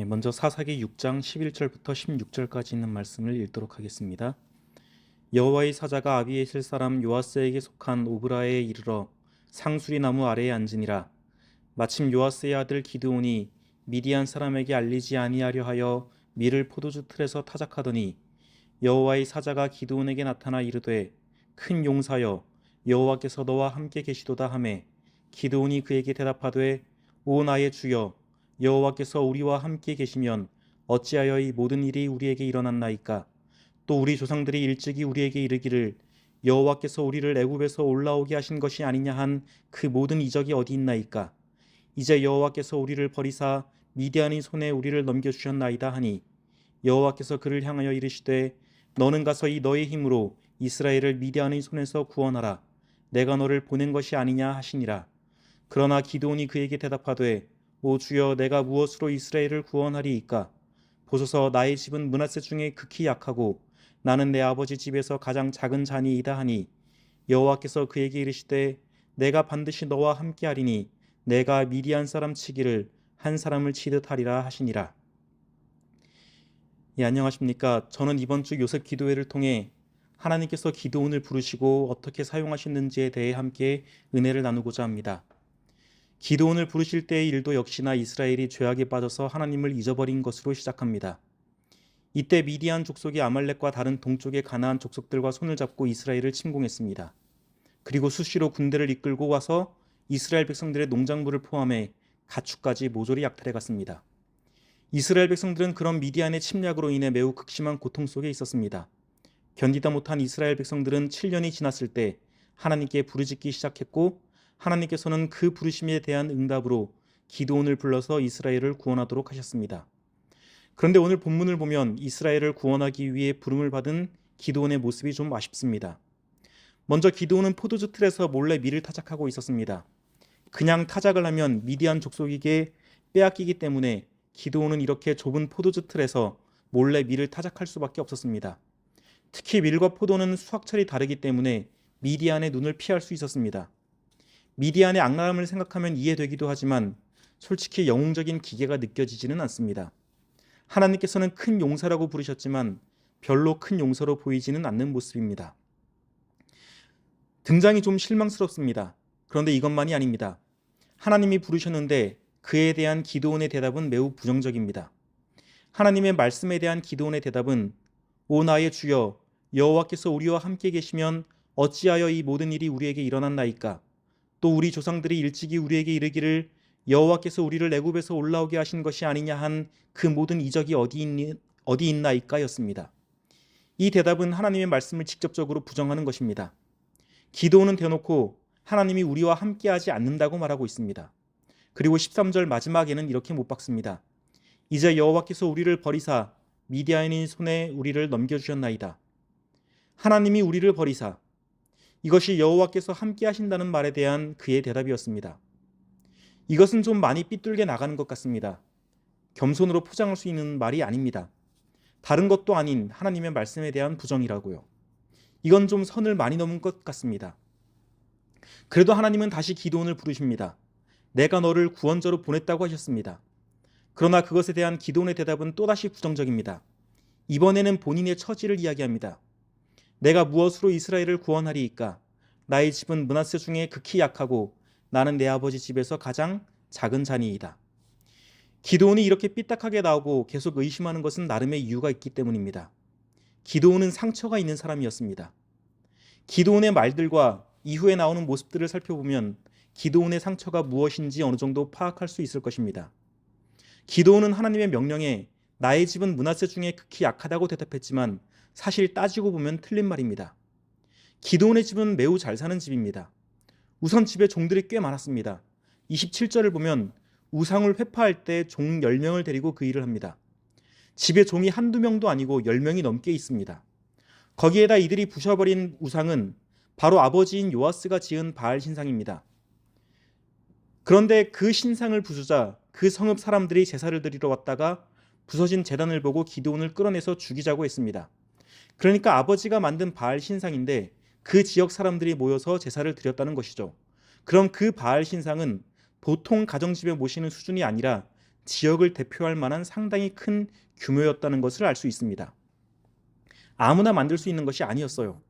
먼저 사사기 6장 11절부터 16절까지 있는 말씀을 읽도록 하겠습니다. 여호와의 사자가 아비에셀 사람 요아스에게 속한 오브라에 이르러 상수리 나무 아래에 앉으니라. 마침 요아스의 아들 기드온이 미디안 사람에게 알리지 아니하려 하여 밀을 포도주 틀에서 타작하더니 여호와의 사자가 기드온에게 나타나 이르되 큰 용사여 여호와께서 너와 함께 계시도다 하매 기드온이 그에게 대답하되 오 나의 주여 여호와께서 우리와 함께 계시면 어찌하여 이 모든 일이 우리에게 일어났나이까. 또 우리 조상들이 일찍이 우리에게 이르기를 여호와께서 우리를 애굽에서 올라오게 하신 것이 아니냐 한 그 모든 이적이 어디 있나이까. 이제 여호와께서 우리를 버리사 미디안의 손에 우리를 넘겨주셨나이다 하니 여호와께서 그를 향하여 이르시되 너는 가서 이 너의 힘으로 이스라엘을 미디안의 손에서 구원하라. 내가 너를 보낸 것이 아니냐 하시니라. 그러나 기드온이 그에게 대답하되 오 주여 내가 무엇으로 이스라엘을 구원하리이까. 보소서 나의 집은 므낫세 중에 극히 약하고 나는 내 아버지 집에서 가장 작은 자니이다 하니 여호와께서 그에게 이르시되 내가 반드시 너와 함께하리니 내가 미디안 사람 치기를 한 사람을 치듯 하리라 하시니라. 안녕하십니까. 저는 이번 주 요셉 기도회를 통해 하나님께서 기드온을 부르시고 어떻게 사용하셨는지에 대해 함께 은혜를 나누고자 합니다. 기드온을 부르실 때의 일도 역시나 이스라엘이 죄악에 빠져서 하나님을 잊어버린 것으로 시작합니다. 이때 미디안 족속이 아말렉과 다른 동쪽의 가나안 족속들과 손을 잡고 이스라엘을 침공했습니다. 그리고 수시로 군대를 이끌고 와서 이스라엘 백성들의 농작물을 포함해 가축까지 모조리 약탈해 갔습니다. 이스라엘 백성들은 그런 미디안의 침략으로 인해 매우 극심한 고통 속에 있었습니다. 견디다 못한 이스라엘 백성들은 7년이 지났을 때 하나님께 부르짖기 시작했고 하나님께서는 그 부르심에 대한 응답으로 기드온을 불러서 이스라엘을 구원하도록 하셨습니다. 그런데 오늘 본문을 보면 이스라엘을 구원하기 위해 부름을 받은 기드온의 모습이 좀 아쉽습니다. 먼저 기드온은 포도주 틀에서 몰래 밀을 타작하고 있었습니다. 그냥 타작을 하면 미디안 족속에게 빼앗기기 때문에 기드온은 이렇게 좁은 포도주 틀에서 몰래 밀을 타작할 수밖에 없었습니다. 특히 밀과 포도는 수확철이 다르기 때문에 미디안의 눈을 피할 수 있었습니다. 미디안의 악랄함을 생각하면 이해되기도 하지만 솔직히 영웅적인 기계가 느껴지지는 않습니다. 하나님께서는 큰 용사라고 부르셨지만 별로 큰 용사로 보이지는 않는 모습입니다. 등장이 좀 실망스럽습니다. 그런데 이것만이 아닙니다. 하나님이 부르셨는데 그에 대한 기드온의 대답은 매우 부정적입니다. 하나님의 말씀에 대한 기드온의 대답은 오 나의 주여 여호와께서 우리와 함께 계시면 어찌하여 이 모든 일이 우리에게 일어났나이까. 또 우리 조상들이 일찍이 우리에게 이르기를 여호와께서 우리를 애굽에서 올라오게 하신 것이 아니냐 한 그 모든 이적이 어디 있나이까였습니다. 이 대답은 하나님의 말씀을 직접적으로 부정하는 것입니다. 기드온은 대놓고 하나님이 우리와 함께하지 않는다고 말하고 있습니다. 그리고 13절 마지막에는 이렇게 못 박습니다. 이제 여호와께서 우리를 버리사 미디안의 손에 우리를 넘겨주셨나이다. 하나님이 우리를 버리사, 이것이 여호와께서 함께 하신다는 말에 대한 그의 대답이었습니다. 이것은 좀 많이 삐뚤게 나가는 것 같습니다. 겸손으로 포장할 수 있는 말이 아닙니다. 다른 것도 아닌 하나님의 말씀에 대한 부정이라고요. 이건 좀 선을 많이 넘은 것 같습니다. 그래도 하나님은 다시 기드온을 부르십니다. 내가 너를 구원자로 보냈다고 하셨습니다. 그러나 그것에 대한 기드온의 대답은 또다시 부정적입니다. 이번에는 본인의 처지를 이야기합니다. 내가 무엇으로 이스라엘을 구원하리이까? 나의 집은 므낫세 중에 극히 약하고 나는 내 아버지 집에서 가장 작은 자니이다. 기드온이 이렇게 삐딱하게 나오고 계속 의심하는 것은 나름의 이유가 있기 때문입니다. 기드온은 상처가 있는 사람이었습니다. 기드온의 말들과 이후에 나오는 모습들을 살펴보면 기드온의 상처가 무엇인지 어느 정도 파악할 수 있을 것입니다. 기드온은 하나님의 명령에 나의 집은 므낫세 중에 극히 약하다고 대답했지만 사실 따지고 보면 틀린 말입니다. 기드온의 집은 매우 잘 사는 집입니다. 우선 집에 종들이 꽤 많았습니다. 27절을 보면 우상을 회파할 때 종 10명을 데리고 그 일을 합니다. 집에 종이 한두 명도 아니고 10명이 넘게 있습니다. 거기에다 이들이 부셔버린 우상은 바로 아버지인 요아스가 지은 바알 신상입니다. 그런데 그 신상을 부수자 그 성읍 사람들이 제사를 드리러 왔다가 부서진 제단을 보고 기드온을 끌어내서 죽이자고 했습니다. 그러니까 아버지가 만든 바알 신상인데 그 지역 사람들이 모여서 제사를 드렸다는 것이죠. 그럼 그 바알 신상은 보통 가정집에 모시는 수준이 아니라 지역을 대표할 만한 상당히 큰 규모였다는 것을 알 수 있습니다. 아무나 만들 수 있는 것이 아니었어요.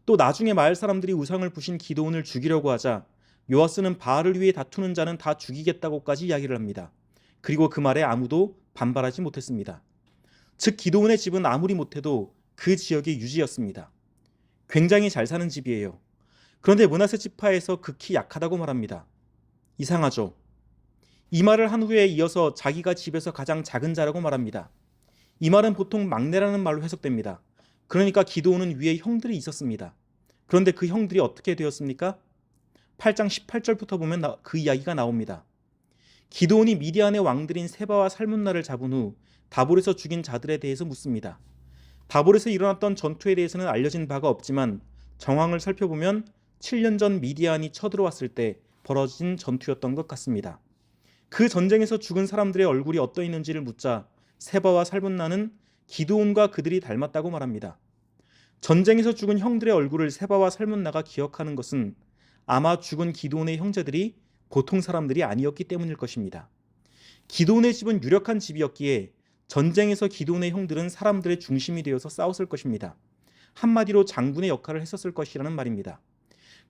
또 나중에 마을 사람들이 우상을 부신 기드온을 죽이려고 하자 요아스는 바알을 위해 다투는 자는 다 죽이겠다고까지 이야기를 합니다. 그리고 그 말에 아무도 반발하지 못했습니다. 즉 기드온의 집은 아무리 못해도 그 지역의 유지였습니다. 굉장히 잘 사는 집이에요. 그런데 므낫세 지파에서 극히 약하다고 말합니다. 이상하죠? 이 말을 한 후에 이어서 자기가 집에서 가장 작은 자라고 말합니다. 이 말은 보통 막내라는 말로 해석됩니다. 그러니까 기드온은 위에 형들이 있었습니다. 그런데 그 형들이 어떻게 되었습니까? 8장 18절부터 보면 그 이야기가 나옵니다. 기드온이 미디안의 왕들인 세바와 살문나를 잡은 후 다볼에서 죽인 자들에 대해서 묻습니다. 다볼에서 일어났던 전투에 대해서는 알려진 바가 없지만 정황을 살펴보면 7년 전 미디안이 쳐들어왔을 때 벌어진 전투였던 것 같습니다. 그 전쟁에서 죽은 사람들의 얼굴이 어떠했는지를 묻자 세바와 살문나는 기드온과 그들이 닮았다고 말합니다. 전쟁에서 죽은 형들의 얼굴을 세바와 살문나가 기억하는 것은 아마 죽은 기드온의 형제들이 보통 사람들이 아니었기 때문일 것입니다. 기드온의 집은 유력한 집이었기에 전쟁에서 기드온의 형들은 사람들의 중심이 되어서 싸웠을 것입니다. 한마디로 장군의 역할을 했었을 것이라는 말입니다.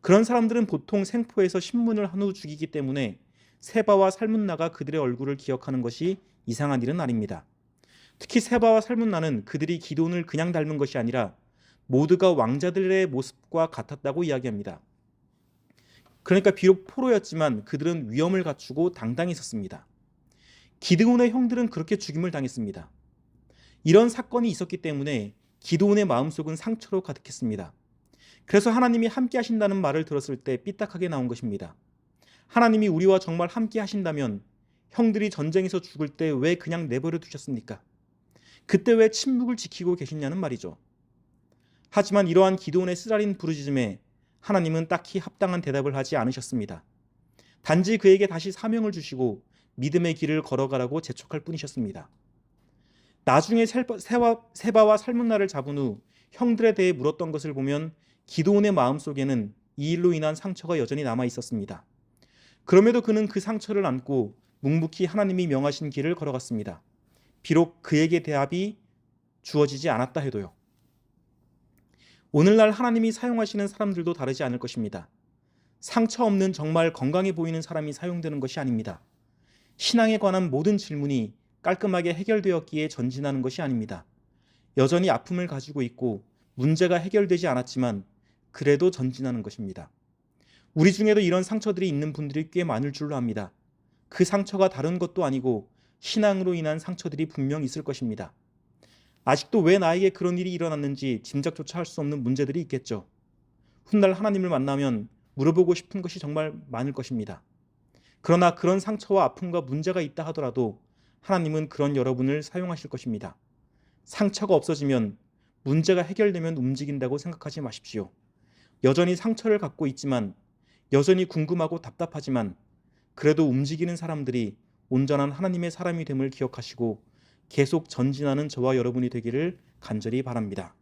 그런 사람들은 보통 생포에서 신문을 한 후 죽이기 때문에 세바와 살문나가 그들의 얼굴을 기억하는 것이 이상한 일은 아닙니다. 특히 세바와 살문나는 그들이 기드온을 그냥 닮은 것이 아니라 모두가 왕자들의 모습과 같았다고 이야기합니다. 그러니까 비록 포로였지만 그들은 위엄을 갖추고 당당히 섰습니다. 기드온의 형들은 그렇게 죽임을 당했습니다. 이런 사건이 있었기 때문에 기드온의 마음속은 상처로 가득했습니다. 그래서 하나님이 함께 하신다는 말을 들었을 때 삐딱하게 나온 것입니다. 하나님이 우리와 정말 함께 하신다면 형들이 전쟁에서 죽을 때 왜 그냥 내버려 두셨습니까? 그때 왜 침묵을 지키고 계시냐는 말이죠. 하지만 이러한 기드온의 쓰라린 부르짖음에 하나님은 딱히 합당한 대답을 하지 않으셨습니다. 단지 그에게 다시 사명을 주시고 믿음의 길을 걸어가라고 재촉할 뿐이셨습니다. 나중에 세바와 살문나를 잡은 후 형들에 대해 물었던 것을 보면 기드온의 마음속에는 이 일로 인한 상처가 여전히 남아 있었습니다. 그럼에도 그는 그 상처를 안고 묵묵히 하나님이 명하신 길을 걸어갔습니다. 비록 그에게 대답이 주어지지 않았다 해도요. 오늘날 하나님이 사용하시는 사람들도 다르지 않을 것입니다. 상처 없는 정말 건강해 보이는 사람이 사용되는 것이 아닙니다. 신앙에 관한 모든 질문이 깔끔하게 해결되었기에 전진하는 것이 아닙니다. 여전히 아픔을 가지고 있고 문제가 해결되지 않았지만 그래도 전진하는 것입니다. 우리 중에도 이런 상처들이 있는 분들이 꽤 많을 줄로 압니다. 그 상처가 다른 것도 아니고 신앙으로 인한 상처들이 분명 있을 것입니다. 아직도 왜 나에게 그런 일이 일어났는지 짐작조차 할 수 없는 문제들이 있겠죠. 훗날 하나님을 만나면 물어보고 싶은 것이 정말 많을 것입니다. 그러나 그런 상처와 아픔과 문제가 있다 하더라도 하나님은 그런 여러분을 사용하실 것입니다. 상처가 없어지면 문제가 해결되면 움직인다고 생각하지 마십시오. 여전히 상처를 갖고 있지만 여전히 궁금하고 답답하지만 그래도 움직이는 사람들이 온전한 하나님의 사람이 됨을 기억하시고 계속 전진하는 저와 여러분이 되기를 간절히 바랍니다.